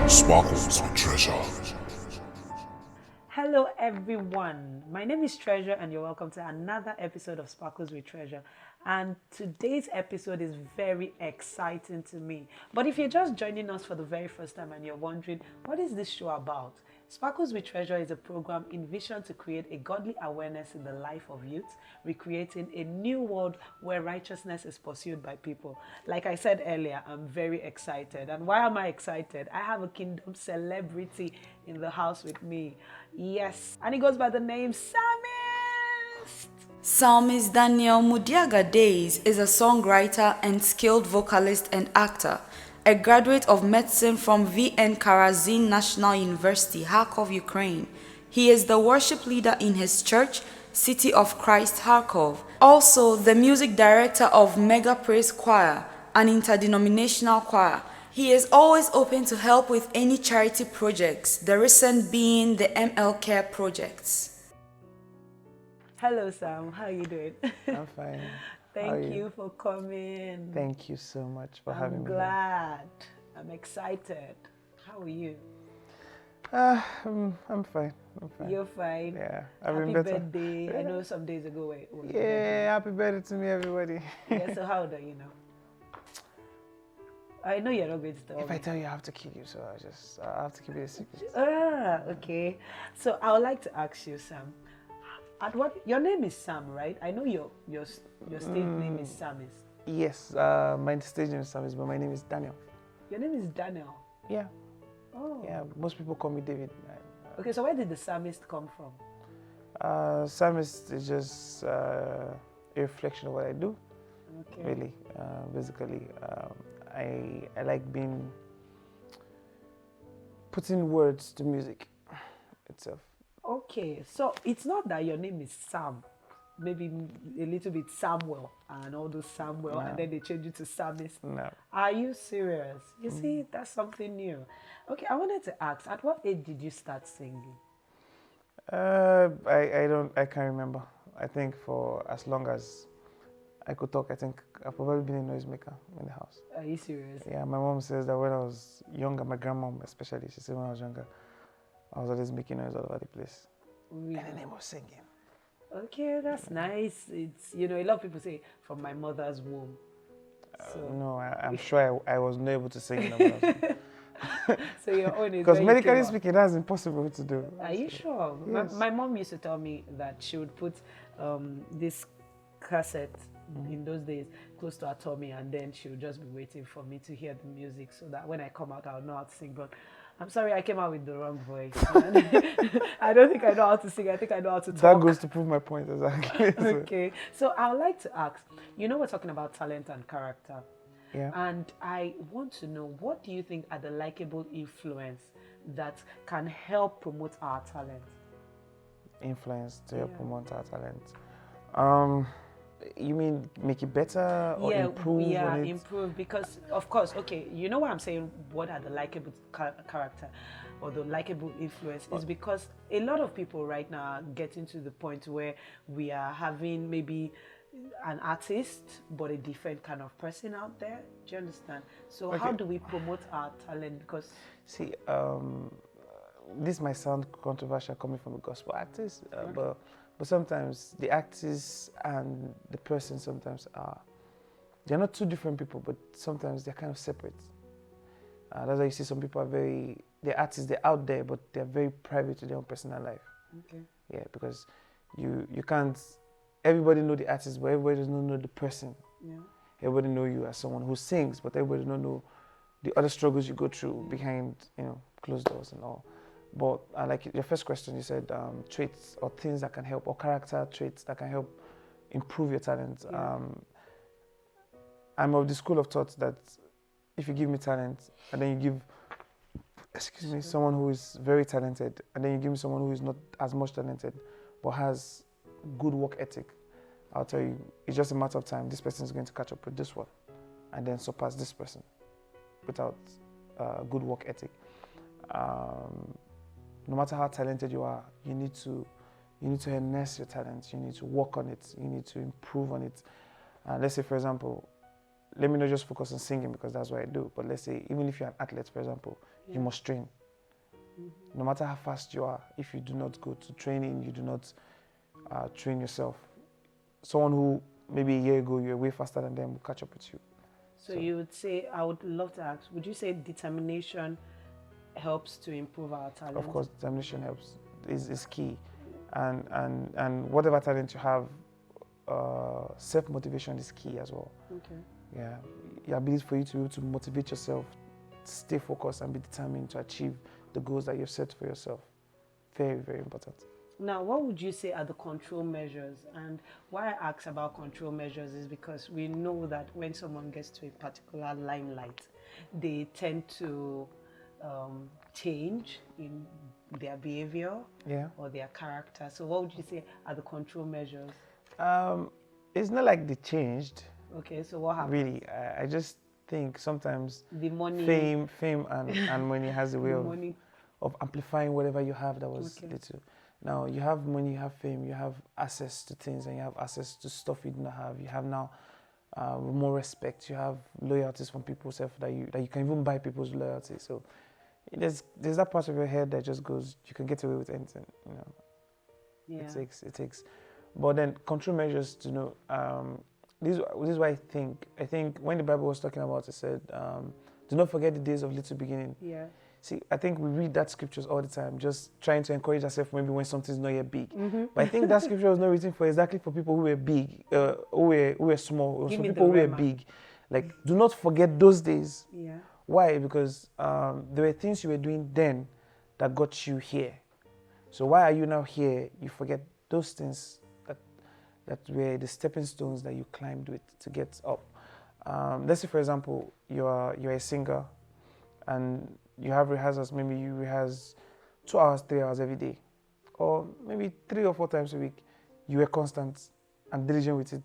Sparkles with treasure. Hello everyone, my name is Treasure and you're welcome to another episode of Sparkles with Treasure. And today's episode is very exciting to me. But if you're just joining us for the very first time and you're wondering, what is this show about? Sparkles with Treasure is a program envisioned to create a godly awareness in the life of youth, recreating a new world where righteousness is pursued by people. Like I said earlier, I'm very excited. And why am I excited? I have a kingdom celebrity in the house with me. Yes, and he goes by the name PSALMIST. Psalmist Daniel Mudiaga Days is a songwriter and skilled vocalist and actor, a graduate of medicine from VN Karazin National University, Kharkov, Ukraine. He is the worship leader in his church, City of Christ, Kharkov. Also, the music director of Mega Praise Choir, an interdenominational choir. He is always open to help with any charity projects, the recent being the ML Care projects. Hello, Sam. How are you doing? I'm fine. Thank you for coming. Thank you so much for having I'm me. glad. I'm excited. How are you? I'm fine. I'm fine. You're fine. Yeah, I've Happy been better. birthday. I know some days ago it was your Yeah, happy birthday to me, everybody. birthday. Yeah, so how old are you now? I know you're not going to tell If me. I tell you, I have to kill you, so I have to keep it a secret. Okay. So I would like to ask you, Sam. Your name is Sam, right? I know your stage name is Psalmist. Yes, my stage name is Samis, but my name is Daniel. Your name is Daniel. Yeah, Oh. yeah. Most people call me David. Okay, so where did the Psalmist come from? Samis is just a reflection of what I do. Okay. Really, basically, I like putting words to music itself. Okay, so it's not that your name is Sam, maybe a little bit Samuel and all those Samuel, and then they change you to Psalmist. No. Are you serious? You see, that's something new. Okay, I wanted to ask, at what age did you start singing? I can't remember. I think for as long as I could talk, I think I've probably been a noisemaker in the house. Are you serious? Yeah, my mom says that when I was younger, my grandmom especially, she said when I was younger, I was always making noise all over the place. Really? And the name was singing. Okay, that's nice. It's, a lot of people say from my mother's womb. No, I'm sure I was not able to sing when I was young. So your own is Because where you medically came up. speaking, that's impossible to do. Are you sure? Yes. My mom used to tell me that she would put this cassette in those days close to her tummy, and then she would just be waiting for me to hear the music so that when I come out, I'll know how to sing. But I'm sorry, I came out with the wrong voice. I don't think I know how to sing. I think I know how to talk. That goes to prove my point, exactly. So, Okay, so I would like to ask, we're talking about talent and character. yeah. And I want to know, what do you think are the likable influence that can help promote our talent? Influence to help Yeah. promote our talent. You mean make it better or improve on it? improve, because of course, okay, you know what I'm saying, what are the likable character or the likable influence is because a lot of people right now are getting to the point where we are having maybe an artist but a different kind of person out there. Do you understand? So how Okay. do we promote our talent? Because See, this might sound controversial coming from a gospel artist, but sometimes the artist and the person sometimes they're not two different people, but sometimes they're kind of separate. That's why you see some people they're artists, they're out there, but they're very private to their own personal life. okay. Yeah, because you can't, everybody know the artist, but everybody does not know the person. Yeah. Everybody know you as someone who sings, but everybody don't know the other struggles you go through behind, closed doors and all. But like your first question, you said traits or things that can help, or character traits that can help improve your talent. Yeah. I'm of the school of thought that if you give me talent and then you give, someone who is very talented, and then you give me someone who is not as much talented, but has good work ethic, I'll tell you, it's just a matter of time. This person is going to catch up with this one and then surpass this person without good work ethic. No matter how talented you are, you need to harness your talents. You need to work on it. You need to improve on it. Let's say, for example, let me not just focus on singing because that's what I do. But let's say, even if you're an athlete, for example, you must train. No matter how fast you are, if you do not go to training, you do not train yourself, someone who maybe a year ago you were way faster than them will catch up with you. So you would say, I would love to ask, would you say determination helps to improve our talent? Of course, determination helps, is key. And whatever talent you have, self-motivation is key as well. Okay. Yeah, the ability for you to be able to motivate yourself, stay focused and be determined to achieve the goals that you've set for yourself. Very, very important. Now, what would you say are the control measures? And why I ask about control measures is because we know that when someone gets to a particular limelight, they tend to change in their behavior or their character. So what would you say are the control measures? It's not like they changed. Okay, so what happened? Really, I just think sometimes The money, fame and money has a way of amplifying whatever you have that was little. Now you have money, you have fame, you have access to things, and you have access to stuff you do not have. You have now more respect. You have loyalties from people that you can even buy people's loyalty. So there's that part of your head that just goes, you can get away with anything. You know, it takes. But then control measures to know. This is why I think when the Bible was talking about it, said, do not forget the days of little beginning. Yeah. See, I think we read that scriptures all the time, just trying to encourage ourselves maybe when something's not yet big. But I think that scripture was not written for exactly for people who were big, who were small, or for people who were big. Like, do not forget those days. Yeah. Why? Because there were things you were doing then that got you here. So why are you now here? You forget those things that were the stepping stones that you climbed with to get up. Let's say, for example, you're a singer and you have rehearsals. Maybe you rehearse 2 hours, 3 hours every day, or maybe 3 or 4 times a week. You were constant and diligent with it.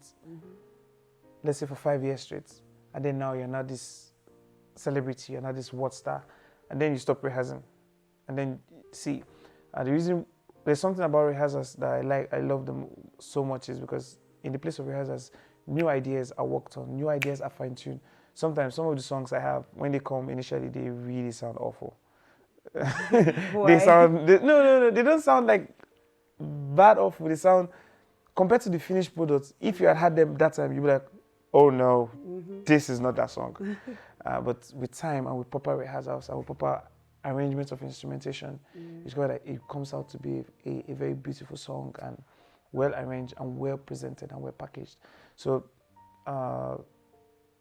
Let's say for 5 years straight, and then now you're not this celebrity, you're not this world star, and then you stop rehearsing. And then see, the reason there's something about rehearsals that I love them so much is because in the place of rehearsals, new ideas are worked on, new ideas are fine-tuned. Sometimes some of the songs I have, when they come initially, they really sound awful. They don't sound like bad awful. They sound, compared to the finished product, if you had them that time, you'd be like, oh no, this is not that song. But with time and with proper rehearsals and with proper arrangements of instrumentation, it's got that it comes out to be a very beautiful song and well arranged and well presented and well packaged. So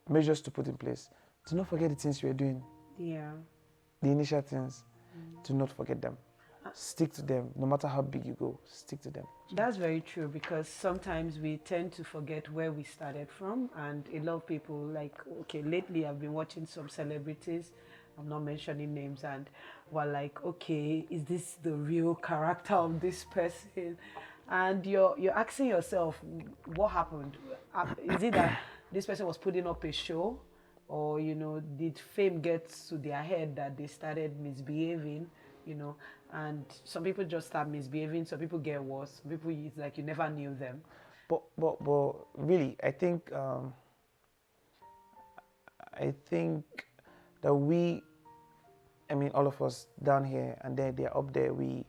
measures to put in place. Do not forget the things you are doing. Yeah. The initial things. Do not forget them. Stick to them. No matter how big you go, stick to them. That's very true, because sometimes we tend to forget where we started from, and a lot of people, like, okay, lately I've been watching some celebrities, I'm not mentioning names, and we're like, okay, is this the real character of this person? And you're asking yourself, what happened? Is it that this person was putting up a show, or did fame get to their head that they started misbehaving? And some people just start misbehaving, some people get worse, some people, it's like you never knew them. But really, I think that all of us down here and they're up there, we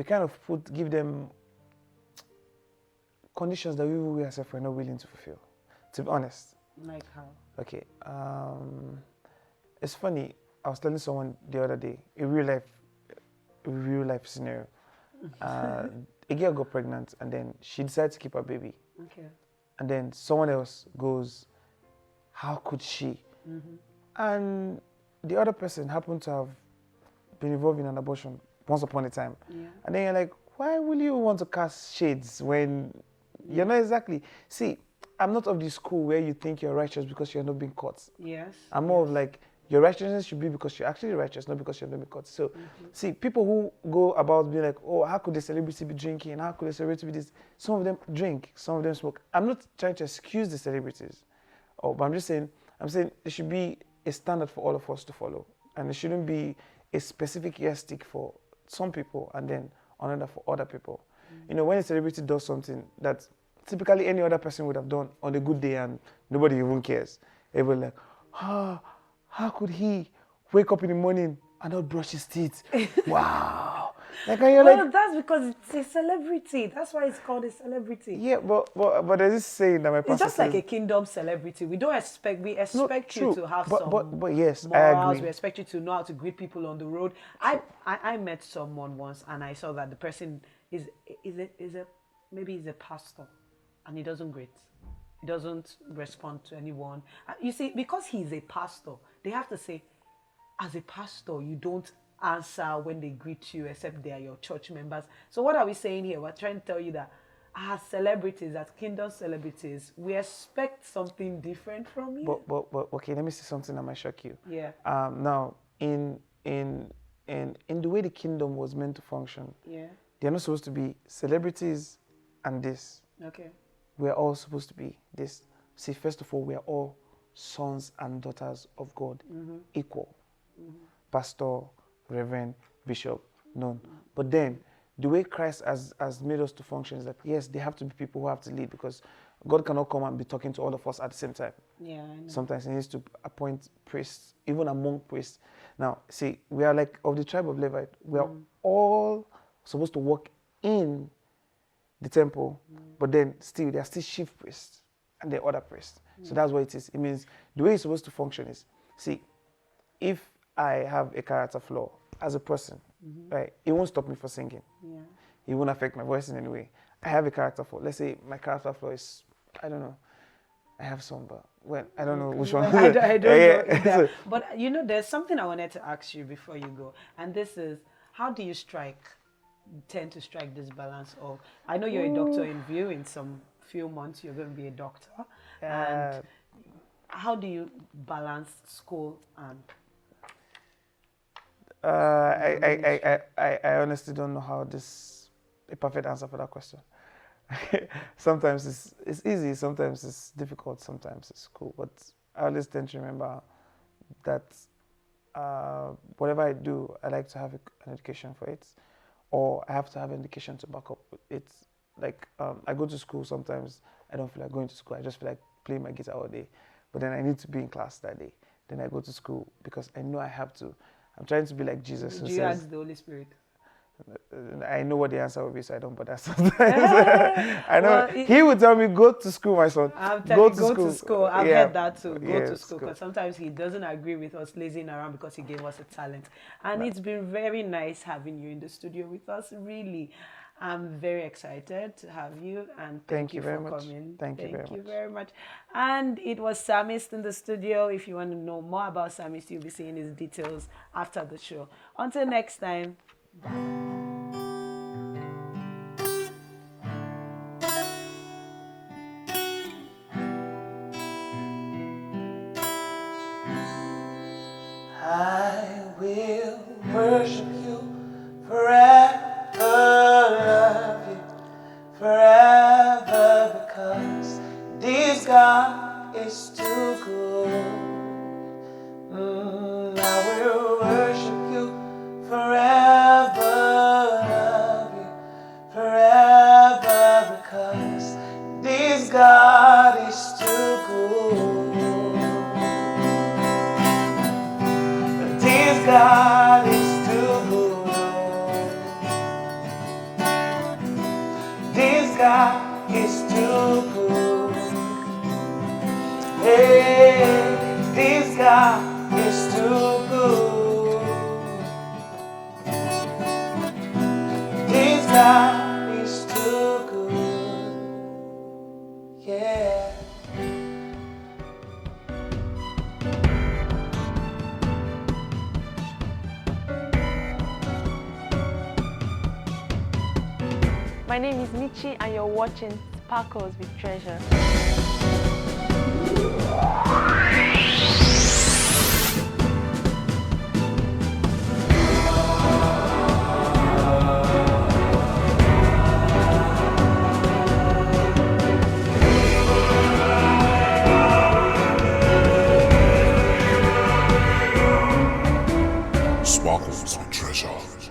kind of give them conditions that we ourselves were not willing to fulfill, to be honest. Like how? Okay, it's funny, I was telling someone the other day, a real life scenario. A girl got pregnant and then she decided to keep her baby. Okay. And then someone else goes, how could she? And the other person happened to have been involved in an abortion once upon a time. Yeah. And then you're like, why will you want to cast shades when you're not exactly... See, I'm not of the school where you think you're righteous because you're not being caught. Yes. I'm more of like, Your righteousness should be because you're actually righteous, not because you've not been caught. So, see, people who go about being like, oh, how could a celebrity be drinking? How could a celebrity be this? Some of them drink, some of them smoke. I'm not trying to excuse the celebrities, but I'm saying there should be a standard for all of us to follow. And there shouldn't be a specific yardstick for some people and then another for other people. You know, when a celebrity does something that typically any other person would have done on a good day and nobody even cares, everybody like, how could he wake up in the morning and not brush his teeth? Wow. Like, and you're Well, like, that's because it's a celebrity. That's why it's called a celebrity. yeah, but there's this saying that my pastor It's just like says, a kingdom celebrity. We expect you true. to have but yes, I morals. agree. We expect you to know how to greet people on the road. I met someone once and I saw that the person is a pastor and he doesn't greet. He doesn't respond to anyone. You see, because he's a pastor, they have to say, as a pastor, you don't answer when they greet you except they are your church members. So what are we saying here? We're trying to tell you that as celebrities, as kingdom celebrities, we expect something different from you. But okay, let me say something that might shock you. Yeah. Now, in the way the kingdom was meant to function, Yeah. they're not supposed to be celebrities and this. Okay. We're all supposed to be this. See, first of all, we are all sons and daughters of God, equal. Pastor, reverend, bishop, none. But then, the way Christ has made us to function is that, yes, they have to be people who have to lead because God cannot come and be talking to all of us at the same time. Yeah, I know. Sometimes he needs to appoint priests, even among priests. Now, see, we are like of the tribe of Levite. We are all supposed to walk in the temple, but then still, there are still chief priests and there are other priests. So that's what it is. It means the way it's supposed to function is, see, if I have a character flaw as a person, right, it won't stop me from singing. Yeah. It won't affect my voice in any way. I have a character flaw. Let's say my character flaw is, I don't know, I have some, but well, I don't know which one. I don't know Yeah. either. But you know, there's something I wanted to ask you before you go, and this is, how do you tend to strike this balance of, I know you're a doctor in view, in some few months you're going to be a doctor, and how do you balance school and I honestly don't know how a perfect answer for that question. Sometimes it's easy, sometimes it's difficult, sometimes it's cool. But I always tend to remember that whatever I do, I like to have an education for it, or I have to have an education to back up it. Like I go to school sometimes, I don't feel like going to school. I just feel like playing my guitar all day. But then I need to be in class that day. Then I go to school because I know I have to. I'm trying to be like Jesus. do you ask the Holy Spirit? I know what the answer will be, so I don't bother sometimes. I know he would tell me, go to school, my son. Go to school. I've heard that too. Go Yeah, to school. Because sometimes he doesn't agree with us lazing around because he gave us a talent. And it's been very nice having you in the studio with us, really. I'm very excited to have you, and thank you very for much. coming. Thank you very much. And it was Psalmist in the studio. If you want to know more about Psalmist, you'll be seeing his details after the show. Until next time, I will worship you forever, love you forever, because this God is too good. I will worship you forever, love you forever, because this God is too good. This God is too good. This God is too good. Hey, this God is too good. This God is too good. Yeah. My name is Michi and you're watching Sparkles with Treasure. Sparkles with Treasure.